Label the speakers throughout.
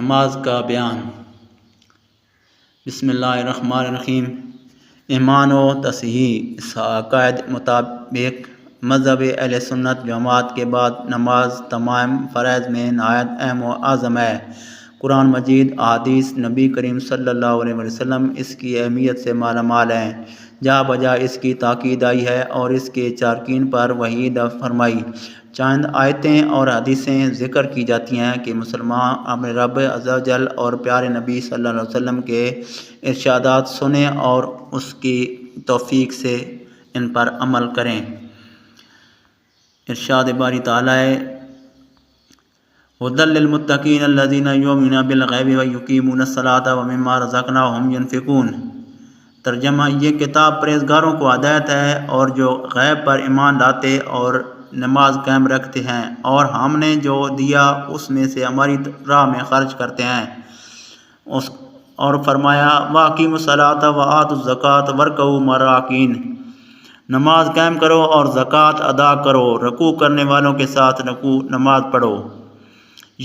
Speaker 1: نماز کا بیان۔ بسم اللہ الرحمن الرحیم۔ ایمان و تصحیح۔ اس عقائد مطابق مذہب اہل سنت جماعت کے بعد نماز تمام فرائض میں نہایت اہم و اعظم ہے۔ قرآن مجید، احادیث نبی کریم صلی اللہ علیہ وسلم اس کی اہمیت سے مالا مال ہیں۔ جا بجا اس کی تاکید آئی ہے اور اس کے تارکین پر وعید فرمائی۔ چند آیتیں اور حدیثیں ذکر کی جاتی ہیں کہ مسلمان اپنے رب عز و جل اور پیارے نبی صلی اللہ علیہ وسلم کے ارشادات سنیں اور اس کی توفیق سے ان پر عمل کریں۔ ارشاد باری تعالیٰ ہے: ھدی للمتقین الذین یؤمنون بالغیب ویقیمون الصلاۃ ومما رزقناہم ینفقون۔ ترجمہ: یہ کتاب پرہیزگاروں کو ہدایت ہے اور جو غیب پر ایمان لاتے اور نماز قائم رکھتے ہیں اور ہم نے جو دیا اس میں سے ہماری راہ میں خرچ کرتے ہیں۔ اور فرمایا: وَأَقِیمُوا الصَّلَاةَ وَآتُوا الزَّکَاةَ وَارْکَعُوا مَعَ الرَّاکِعِینَ۔ نماز قائم کرو اور زکوٰۃ ادا کرو، رکوع کرنے والوں کے ساتھ رکوع نماز پڑھو،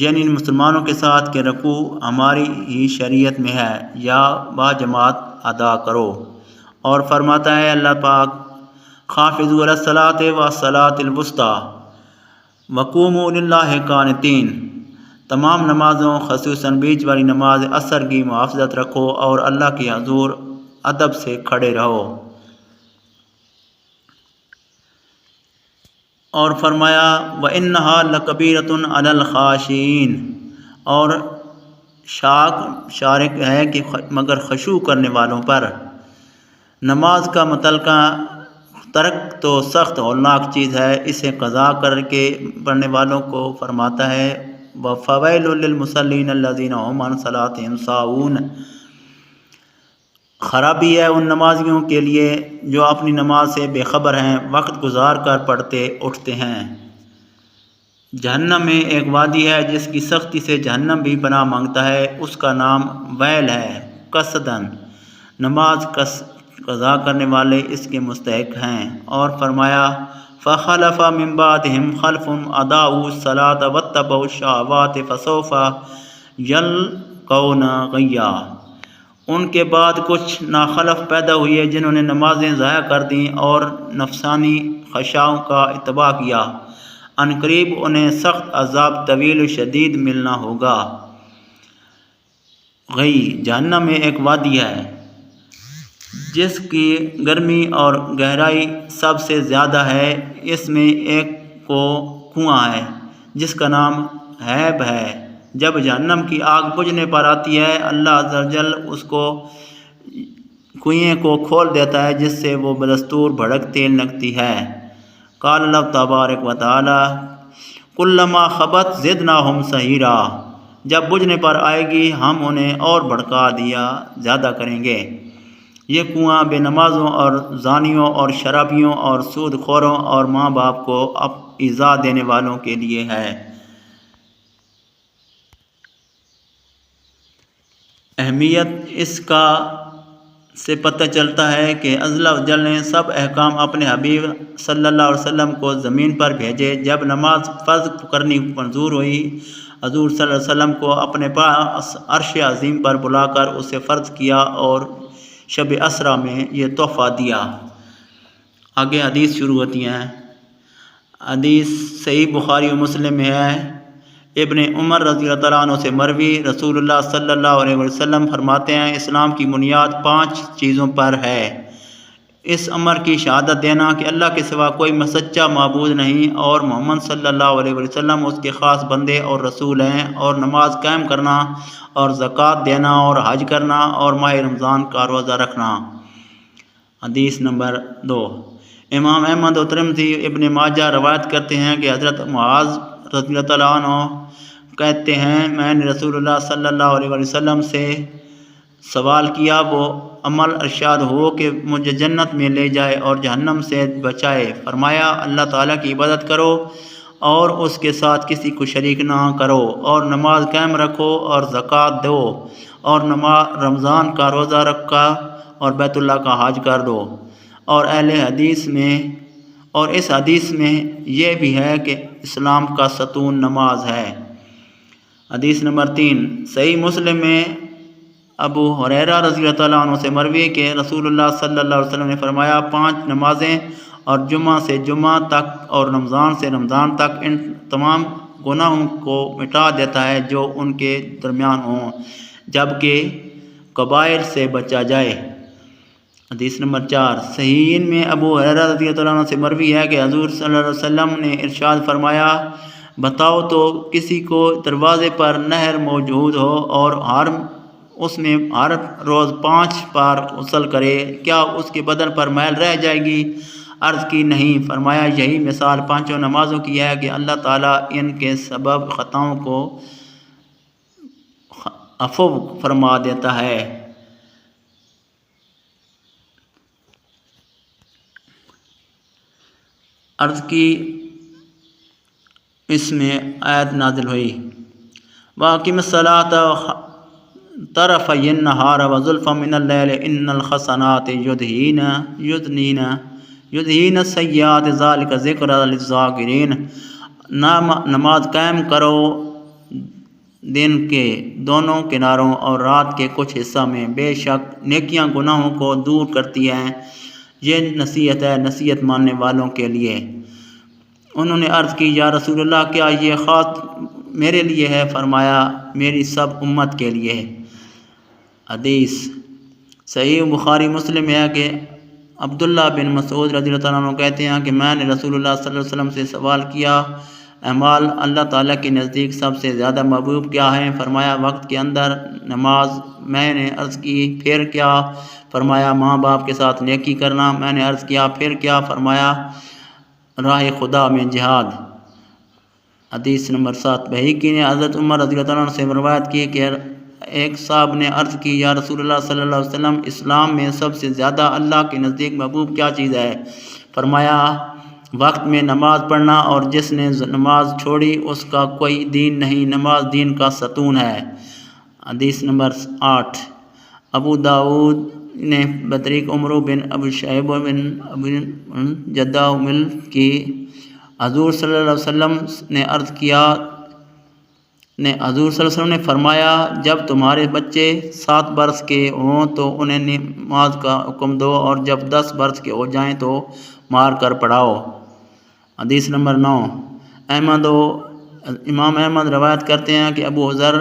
Speaker 1: یعنی مسلمانوں کے ساتھ کہ رکوع ہماری ہی شریعت میں ہے، یا باجماعت ادا کرو۔ اور فرماتا ہے اللہ پاک: حافظوا علی الصلاۃ والصلاۃ الوسطیٰ وقوموا للہ قانتین۔ تمام نمازوں خصوصاً بیچ والی نماز عصر کی محافظت رکھو اور اللہ کے حضور ادب سے کھڑے رہو۔ اور فرمایا: وَإِنَّهَا لَكَبِیرَةٌ عَلَى الْخَاشِعِینَ۔ اور شارک ہے کہ مگر خشوع کرنے والوں پر۔ نماز کا متعلقہ ترک تو سخت ہولناک چیز ہے، اسے قضا کر کے پڑھنے والوں کو فرماتا ہے: وَفَوَیْلٌ لِلْمُصَلِّینَ الَّذِینَ هُمْ عَنْ صَلَاتِهِمْ سَاہُونَ۔ خرابی ہے ان نمازیوں کے لیے جو اپنی نماز سے بے خبر ہیں، وقت گزار کر پڑھتے اٹھتے ہیں۔ جہنم میں ایک وادی ہے جس کی سختی سے جہنم بھی پناہ مانگتا ہے، اس کا نام ویل ہے۔ قصداً نماز قضا کرنے والے اس کے مستحق ہیں۔ اور فرمایا: فَخَلَفَ مِن بَعْدِهِمْ خَلْفٌ أَضَاعُوا الصَّلَاةَ وَاتَّبَعُوا الشَّهَوَاتِ فَسَوْفَ يَلْقَوْنَ غَیًّا۔ ان کے بعد کچھ ناخلف پیدا ہوئے جنہوں نے نمازیں ضائع کر دیں اور نفسانی خواہشوں کا اتباع کیا، عنقریب انہیں سخت عذاب طویل و شدید ملنا ہوگا۔ غی جہنم میں ایک وادی ہے جس کی گرمی اور گہرائی سب سے زیادہ ہے، اس میں ایک کنواں ہے جس کا نام حیب ہے۔ جب جہنم کی آگ بجھنے پر آتی ہے، اللہ عز و جل اس کنویں کو کھول دیتا ہے جس سے وہ بدستور بھڑکتی لگتی ہے۔ قال اللہ تبارک و تعالی: کلما خبت زدناہم سعیرا۔ جب بجھنے پر آئے گی ہم انہیں اور بھڑکا دیا زیادہ کریں گے۔ یہ کنواں بے نمازوں اور زانیوں اور شرابیوں اور سود خوروں اور ماں باپ کو ایذا دینے والوں کے لیے ہے۔ اہمیت اس کا سے پتہ چلتا ہے کہ اللہ جل نے سب احکام اپنے حبیب صلی اللہ علیہ وسلم کو زمین پر بھیجے۔ جب نماز فرض کرنی منظور ہوئی، حضور صلی اللہ علیہ وسلم کو اپنے پاس عرش عظیم پر بلا کر اسے فرض کیا اور شب اسریٰ میں یہ تحفہ دیا۔ آگے حدیث شروع ہوتی ہیں۔ حدیث صحیح بخاری و مسلم میں ہے۔ ابن عمر رضی اللہ تعالیٰ عنہ سے مروی، رسول اللہ صلی اللہ علیہ وسلم فرماتے ہیں: اسلام کی بنیاد 5 چیزوں پر ہے۔ اس امر کی شہادت دینا کہ اللہ کے سوا کوئی سچا معبود نہیں اور محمد صلی اللہ علیہ وسلم اس کے خاص بندے اور رسول ہیں، اور نماز قائم کرنا اور زکوٰۃ دینا اور حج کرنا اور ماہ رمضان کا روزہ رکھنا۔ حدیث نمبر 2۔ امام احمد و ترمذی ابن ماجہ روایت کرتے ہیں کہ حضرت معاذ رضی اللہ تعالیٰ عنہ کہتے ہیں: میں نے رسول اللہ صلی اللہ علیہ وسلم سے سوال کیا، وہ عمل ارشاد ہو کہ مجھے جنت میں لے جائے اور جہنم سے بچائے۔ فرمایا: اللہ تعالیٰ کی عبادت کرو اور اس کے ساتھ کسی کو شریک نہ کرو، اور نماز قائم رکھو اور زکوٰۃ دو، اور رمضان کا روزہ رکھا اور بیت اللہ کا حج کر دو۔ اور اس حدیث میں یہ بھی ہے کہ اسلام کا ستون نماز ہے۔ حدیث نمبر 3 صحیح مسلم میں ابو ہریرہ رضی اللہ تعالیٰ عنہ سے مروی کہ رسول اللہ صلی اللہ علیہ وسلم نے فرمایا 5 نمازیں اور جمعہ سے جمعہ تک اور رمضان سے رمضان تک ان تمام گناہوں کو مٹا دیتا ہے جو ان کے درمیان ہوں، جبکہ کبائر سے بچا جائے۔ حدیث نمبر 4 صحیحین میں ابو ہریرہ رضی اللہ تعالیٰ عنہ سے مروی ہے کہ حضور صلی اللہ علیہ وسلم نے ارشاد فرمایا، بتاؤ تو کسی کو دروازے پر نہر موجود ہو اور اس میں ہر روز 5 بار غسل کرے، کیا اس کے بدن پر میل رہ جائے گی؟ عرض کی نہیں۔ فرمایا یہی مثال 5 نمازوں کی ہے کہ اللہ تعالیٰ ان کے سبب خطاؤں کو عفو فرما دیتا ہے۔ عرض کی اس میں آیت نازل ہوئی، وَأَقِمِ الصَّلَاةَ طَرَفَيِ النَّهَارِ وَزُلْفًا مِنَ اللَّيْلِ إِنَّ الْحَسَنَاتِ یُذْهِبْنَ السَّیِّئَاتِ ذَلِکَ ذِکْرَىٰ لِلذَّاکِرِینَ۔ نماز قائم کرو دن کے دونوں کناروں اور رات کے کچھ حصہ میں، بے شک نیکیاں گناہوں کو دور کرتی ہیں، یہ نصیحت ہے نصیحت ماننے والوں کے لیے۔ انہوں نے عرض کی یا رسول اللہ کیا یہ خاص میرے لیے ہے؟ فرمایا میری سب امت کے لیے۔ حدیث صحیح بخاری مسلم ہے کہ عبداللہ بن مسعود رضی اللہ تعالیٰ عنہ کہتے ہیں کہ میں نے رسول اللہ صلی اللہ علیہ وسلم سے سوال کیا، اعمال اللہ تعالیٰ کے نزدیک سب سے زیادہ محبوب کیا ہیں؟ فرمایا وقت کے اندر نماز۔ میں نے عرض کی پھر کیا؟ فرمایا ماں باپ کے ساتھ نیکی کرنا۔ میں نے عرض کیا پھر کیا؟ فرمایا راہ خدا میں جہاد۔ حدیث نمبر 7 بحیقی نے حضرت عمر رضی اللہ تعالیٰ عنہ سے روایت کی کہ ایک صاحب نے عرض کی یا رسول اللہ صلی اللہ علیہ وسلم اسلام میں سب سے زیادہ اللہ کے نزدیک محبوب کیا چیز ہے؟ فرمایا وقت میں نماز پڑھنا، اور جس نے نماز چھوڑی اس کا کوئی دین نہیں، نماز دین کا ستون ہے۔ حدیث نمبر 8 ابو داود نے بطریق عمرو بن ابو شعیب بن ابو جدہ مل کی حضور صلی اللہ علیہ وسلم نے عرض کیا حضور صلی اللہ علیہ وسلم نے فرمایا جب تمہارے بچے 7 برس کے ہوں تو انہیں نماز کا حکم دو، اور جب 10 برس کے ہو جائیں تو مار کر پڑھاؤ۔ حدیث نمبر 9 امام احمد روایت کرتے ہیں کہ ابو ذر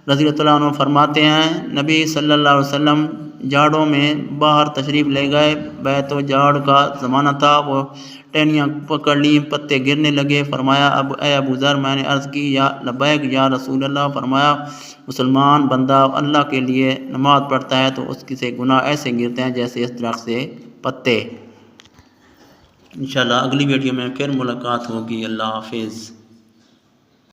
Speaker 1: رضی اللہ عنہ فرماتے ہیں نبی صلی اللہ علیہ وسلم جاڑوں میں باہر تشریف لے گئے، بیت و جاڑ کا زمانہ تھا، وہ ٹہنیاں پکڑ لیں، پتے گرنے لگے۔ فرمایا اے ابو ذر، میں نے عرض کی یا لبیک یا رسول اللہ۔ فرمایا مسلمان بندہ اللہ کے لیے نماز پڑھتا ہے تو اس کے سے گناہ ایسے گرتے ہیں جیسے اس درخت سے پتے۔ انشاءاللہ اگلی ویڈیو میں پھر ملاقات ہوگی۔ اللہ حافظ۔